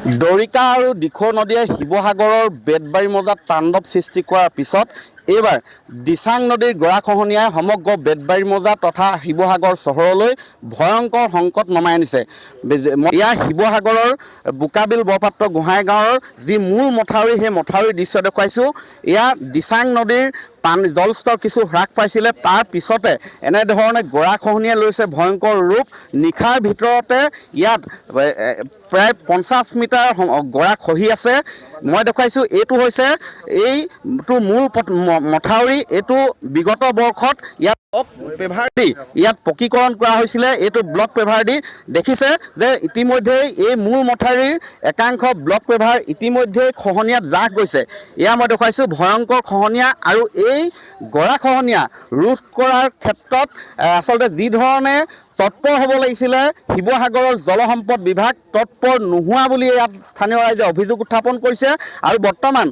দৰিকা আৰু দিখৌ নদীয়ে শিৱসাগৰৰ বেতবাৰী মৌজাত তাণ্ডৱ সৃষ্টি কৰাৰ পিছত এইবাৰ দিচাং নদীৰ গৰাখহনীয়াই সমগ্ৰ বেতবাৰী মৌজা তথা শিৱসাগৰ চহৰলৈ ভয়ংকৰ সংকট নমাই আনিছে। ইয়াৰ শিৱসাগৰৰ বোকাবিল বৰপাত্ৰ গোহাঁই গাঁৱৰ যি মূল মথাউৰি, সেই মথাউৰিৰ দৃশ্য দেখুৱাইছোঁ। এয়া দিচাং নদীৰ পানী জলস্তৰ কিছু হ্ৰাস পাইছিলে, তাৰ পিছতে এনেধৰণে গৰাখহনীয়াই লৈছে ভয়ংকৰ ৰূপ। নিশাৰ ভিতৰতে ইয়াত প্ৰায় 50 মিটাৰ গৰা খহি আছে। মই দেখুৱাইছোঁ এইটো হৈছে এইটো মূল মথাউৰি। এইটো বিগত বৰ্ষত ইয়াত ব্লক পেভাৰ দি ইয়াত পকীকৰণ কৰা হৈছিলে। এইটো ব্লক পেভাৰ দি দেখিছে যে ইতিমধ্যেই এই মূল মথাউৰিৰ একাংশ ব্লক পেভাৰ ইতিমধ্যেই খহনীয়াত জাহ গৈছে। এয়া মই দেখুৱাইছোঁ ভয়ংকৰ খহনীয়া। আৰু এই গৰাখহনীয়া ৰোধ কৰাৰ ক্ষেত্ৰত আচলতে যি ধৰণে তৎপৰ হ'ব লাগিছিলে শিৱসাগৰৰ জলসম্পদ বিভাগ তৎপৰ নোহোৱা বুলি ইয়াত স্থানীয় ৰাইজে অভিযোগ উত্থাপন কৰিছে। আৰু বৰ্তমান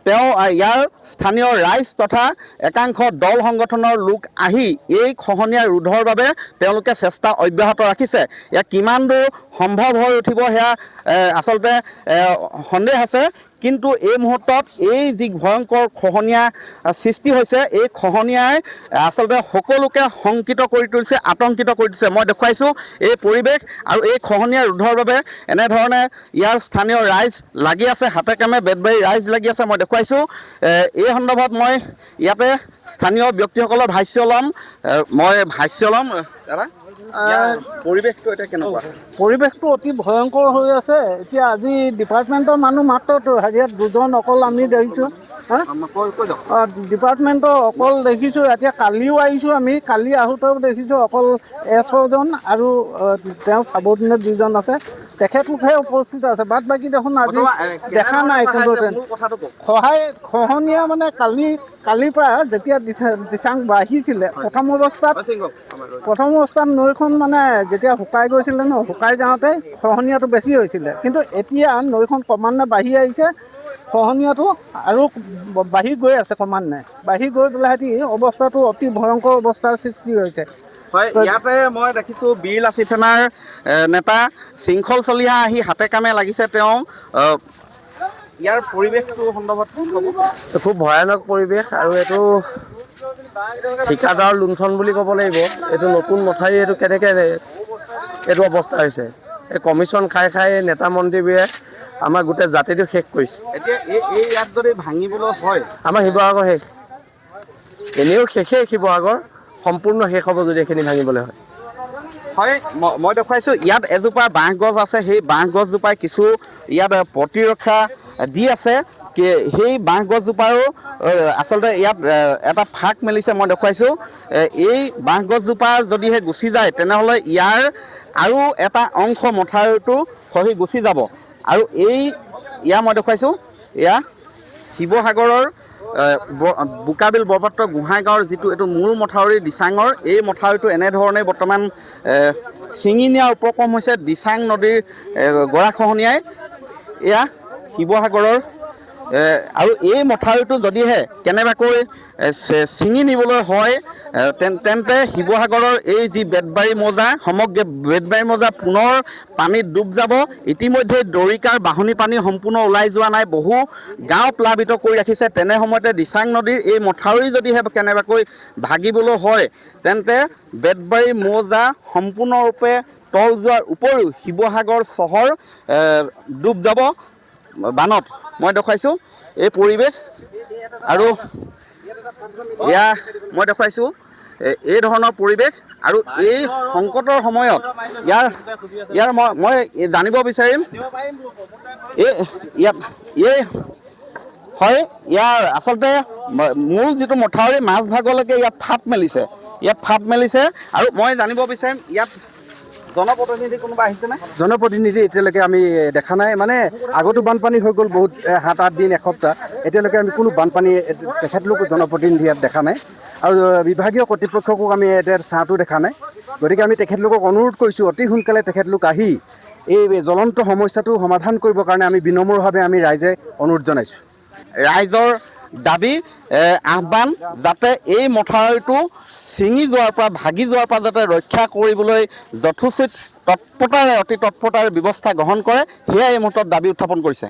ইয়াৰ স্থানীয় ৰাইজ তথা একাংশ দল সংগঠনৰ লোক আহি এই খহনীয়া ৰোধৰ বাবে তেওঁলোকে চেষ্টা অব্যাহত ৰাখিছে। ইয়াক কিমান দূৰ সম্ভৱ হৈ উঠিব সেয়া আচলতে সন্দেহ আছে। কিন্তু এই মুহূৰ্তত এই যি ভয়ংকৰ খহনীয়া সৃষ্টি হৈছে, এই খহনীয়াই আচলতে সকলোকে শংকিত কৰি তুলিছে, আতংকিত কৰি তুলিছে। মই দেখুৱাইছোঁ এই পৰিৱেশ আৰু এই খহনীয়া ৰোধৰ বাবে এনেধৰণে ইয়াৰ স্থানীয় ৰাইজ লাগি আছে, হাতে কামে বেতবাৰী ৰাইজ লাগি আছে। মই দেখুৱাইছোঁ। এই সন্দৰ্ভত মই ইয়াতে স্থানীয় ব্যক্তিসকলৰ ভাষ্য ল'ম। দাদা, পৰিৱেশটো এতিয়া কেনেকুৱা? পৰিৱেশটো অতি ভয়ংকৰ হৈ আছে। এতিয়া আজি ডিপাৰ্টমেণ্টৰ মানুহ মাত্ৰ হেৰিয়াত দুজন অকল আমি দেখিছোঁ। ডিপাৰ্টমেণ্টৰ অকল দেখিছোঁ। এতিয়া কালিও আহিছোঁ, আমি কালি আহোঁতেও দেখিছোঁ অকল এছজন আৰু তেওঁ চাবৰ্ডিনেট যিজন আছে তেখেতলোকহে উপস্থিত আছে। বাদ বাকী দেখোন আজি দেখা নাই কোনো খহনীয়া। মানে কালিৰ পৰা যেতিয়া দিচাং বাঢ়িছিলে প্ৰথম অৱস্থাত নৈখন মানে যেতিয়া শুকাই গৈছিলে ন, শুকাই যাওঁতে খহনীয়াটো বেছি হৈছিলে। কিন্তু এতিয়া নৈখন ক্ৰমান্বয়ে বাঢ়ি আহিছে, খহনীয়াটো আৰু বাঢ়ি গৈ আছে ক্ৰমান্বয়ে। বাঢ়ি গৈ পেলাই অৱস্থাটো অতি ভয়ংকৰ অৱস্থাৰ সৃষ্টি হৈছে। হয়, ইয়াতে মই দেখিছোঁ বীৰলাচি থানাৰ নেতা শৃংখল চলিহা আহি হাতে কামে লাগিছে। তেওঁ ইয়াৰ পৰিৱেশটো সন্দৰ্ভত খুব ভয়ানক পৰিৱেশ। আৰু এইটো ঠিকাদাৰ লুণ্ঠন বুলি ক'ব লাগিব। এইটো নতুন মথাউৰি, এইটো কেনেকৈ এইটো অৱস্থা হৈছে। এই কমিশ্যন খাই নেতা মন্ত্ৰীবোৰে আমাৰ গোটেই জাতিটো শেষ কৰিছে। এতিয়া এই ইয়াত যদি ভাঙিবলৈ হয়, আমাৰ শিৱসাগৰ শেষ। এনেও শেষেই, শিৱসাগৰ সম্পূৰ্ণ শেষ হ'ব যদি এইখিনি ভাঙিবলৈ হয়। হয়, মই দেখুৱাইছোঁ ইয়াত এজোপা বাঁহ গছ আছে। সেই বাঁহ গছজোপাই কিছু ইয়াত প্ৰতিৰক্ষা দি আছে। সেই বাঁহ গছজোপাৰো আচলতে ইয়াত এটা ফাঁক মেলিছে। মই দেখুৱাইছোঁ এই বাঁহ গছজোপা যদিহে গুচি যায় তেনেহ'লে ইয়াৰ আৰু এটা অংশ মথাউৰিটো খহি গুচি যাব। আৰু এয়া মই দেখুৱাইছোঁ, এয়া শিৱসাগৰৰ বোকাবিল বৰপাত্ৰ গোহাঁই গাঁৱৰ যিটো এইটো মূল মথাউৰি দিচাঙৰ, এই মথাউৰিটো এনেধৰণে বৰ্তমান ছিঙি নিয়াৰ উপক্ৰম হৈছে দিচাং নদীৰ গৰাখহনীয়াই। এয়া শিৱসাগৰৰ আৰু এই মথাউৰিটো যদিহে কেনেবাকৈ ছিঙি নিবলৈ হয় তেন্তে শিৱসাগৰৰ এই যি বেতবাৰী মৌজা, সমগ্ৰ বেতবাৰী মৌজা পুনৰ পানীত ডুব যাব। ইতিমধ্যে দৰিকাৰ বাঢ়নী পানী সম্পূৰ্ণ ওলাই যোৱা নাই, বহু গাঁও প্লাৱিত কৰি ৰাখিছে। তেনে সময়তে দিচাং নদীৰ এই মথাউৰি যদিহে কেনেবাকৈ ভাগিবলৈ হয় তেন্তে বেতবাৰী মৌজা সম্পূৰ্ণৰূপে তল যোৱাৰ উপৰিও শিৱসাগৰ চহৰ ডুব যাব বানত। মই দেখুৱাইছোঁ এই পৰিৱেশ। আৰু এয়া মই দেখুৱাইছোঁ এই ধৰণৰ পৰিৱেশ। আৰু এই সংকটৰ সময়ত ইয়াৰ মই জানিব বিচাৰিম ইয়াৰ আচলতে মূল যিটো মথাউৰি মাজভাগলৈকে ইয়াত ফাট মেলিছে। আৰু মই জানিব বিচাৰিম ইয়াত জনপ্ৰতিনিধি কোনোবা আহিছেনে? জনপ্ৰতিনিধি এতিয়ালৈকে আমি দেখা নাই। মানে আগতো বানপানী হৈ গ'ল বহুত, 7-8 দিন, এসপ্তাহ। এতিয়ালৈকে আমি কোনো বানপানী তেখেতলোক জনপ্ৰতিনিধি ইয়াত দেখা নাই। আৰু বিভাগীয় কৰ্তৃপক্ষকো আমি এতিয়া ছাঁটো দেখা নাই। গতিকে আমি তেখেতলোকক অনুৰোধ কৰিছোঁ অতি সোনকালে তেখেতলোক আহি এই জ্বলন্ত সমস্যাটো সমাধান কৰিবৰ কাৰণে আমি বিনম্ৰভাৱে আমি ৰাইজে অনুৰোধ জনাইছোঁ। ৰাইজৰ দাবী, আহ্বান যাতে এই মথাউৰিটো ছিঙি যোৱাৰ পৰা, ভাগি যোৱাৰ পৰা যাতে ৰক্ষা কৰিবলৈ যথোচিত অতি তৎপৰতাৰে ব্যৱস্থা গ্ৰহণ কৰে, সেয়াই এই মুহূৰ্তত দাবী উত্থাপন কৰিছে।